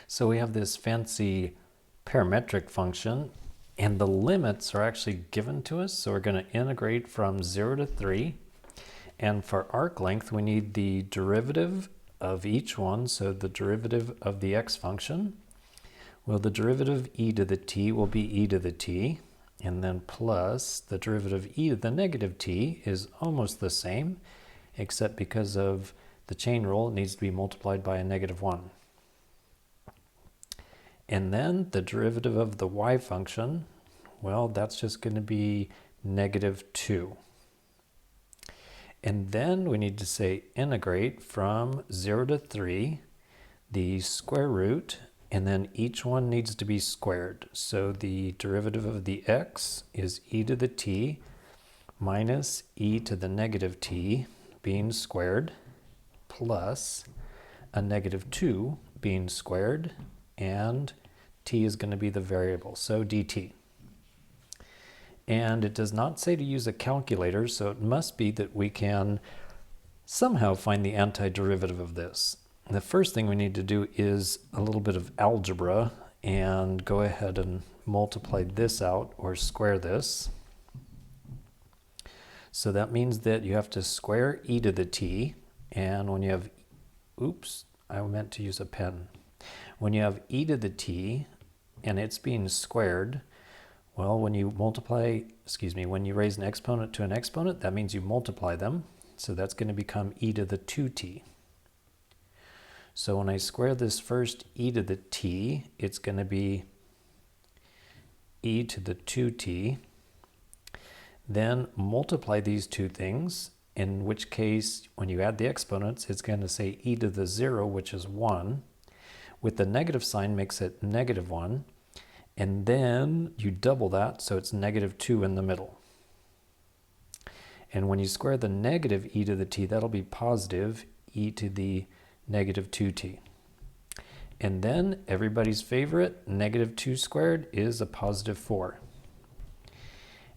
So we have this fancy parametric function, and the limits are actually given to us. So we're going to integrate from 0 to 3. And for arc length, we need the derivative of each one. So the derivative of the x function. Well, the derivative of e to the t will be e to the t. And then plus the derivative of e to the negative t is almost the same, except because of the chain rule, it needs to be multiplied by a -1. And then the derivative of the y function, well, that's just going to be -2. And then we need to say integrate from 0 to 3, the square root, and then each one needs to be squared. So the derivative of the x is e to the t minus e to the -t being squared plus a -2 being squared, and t is going to be the variable, so dt. And it does not say to use a calculator, so it must be that we can somehow find the antiderivative of this. The first thing we need to do is a little bit of algebra and go ahead and multiply this out or square this. So that means that you have to square e to the t, and when you have, oops, I meant to use a pen. When you have e to the t and it's being squared, well, when you when you raise an exponent to an exponent, that means you multiply them. So that's going to become e to the 2t. So when I square this first e to the t, it's going to be e to the 2t. Then multiply these two things, in which case, when you add the exponents, it's going to say e to the 0, which is 1. With the negative sign makes it -1. And then you double that, so it's -2 in the middle. And when you square the negative e to the t, that'll be positive e to the -2t. And then everybody's favorite, -2 squared is a +4.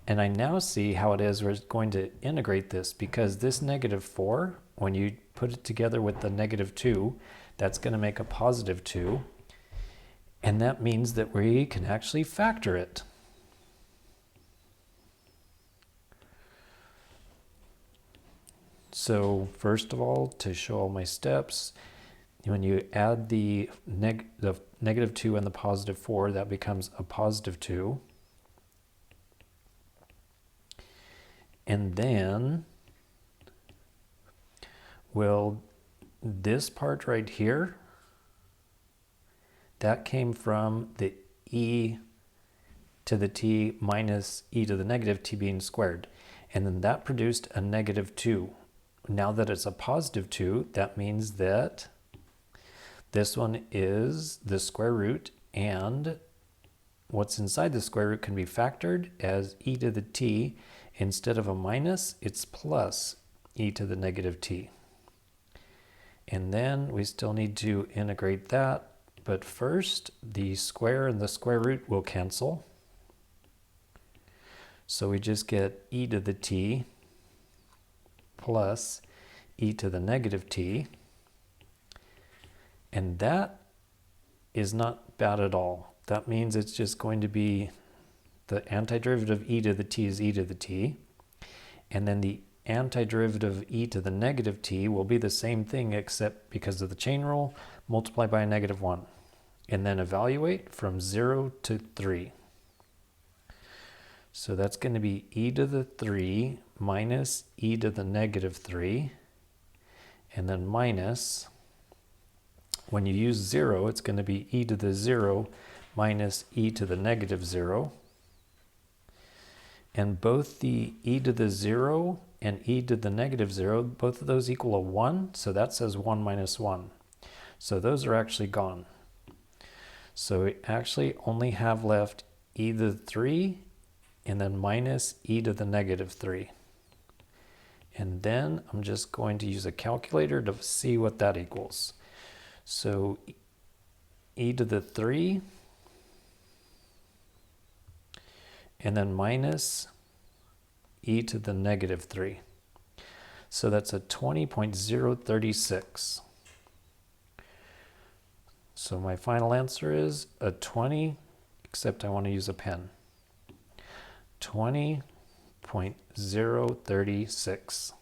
And I now see how it is we're going to integrate this, because this -4, when you put it together with the -2, that's going to make a +2. And that means that we can actually factor it. So first of all, to show all my steps, when you add the -2 and the +4, that becomes a +2. And then, well, this part right here, that came from the e to the t minus e to the -t being squared. And then that produced a -2. Now that it's a +2, that means that this one is the square root, and what's inside the square root can be factored as e to the t. Instead of a minus, it's plus e to the -t. And then we still need to integrate that. But first, the square and the square root will cancel. So we just get e to the t plus e to the -t. And that is not bad at all. That means it's just going to be the antiderivative of e to the t is e to the t. And then the antiderivative of e to the -t will be the same thing, except because of the chain rule, multiply by a -1. And then evaluate from 0 to 3. So that's going to be e to the 3 minus e to the -3. And then minus, when you use 0, it's going to be e to the 0 minus e to the -0. And both the e to the 0 and e to the -0, both of those equal a 1. So that says 1 minus 1. So those are actually gone. So we actually only have left e to the 3 and then minus e to the -3. And then I'm just going to use a calculator to see what that equals. So e to the 3 and then minus e to the -3. So that's a 20.036. So my final answer is a 20, except I want to use a pen. 20.036.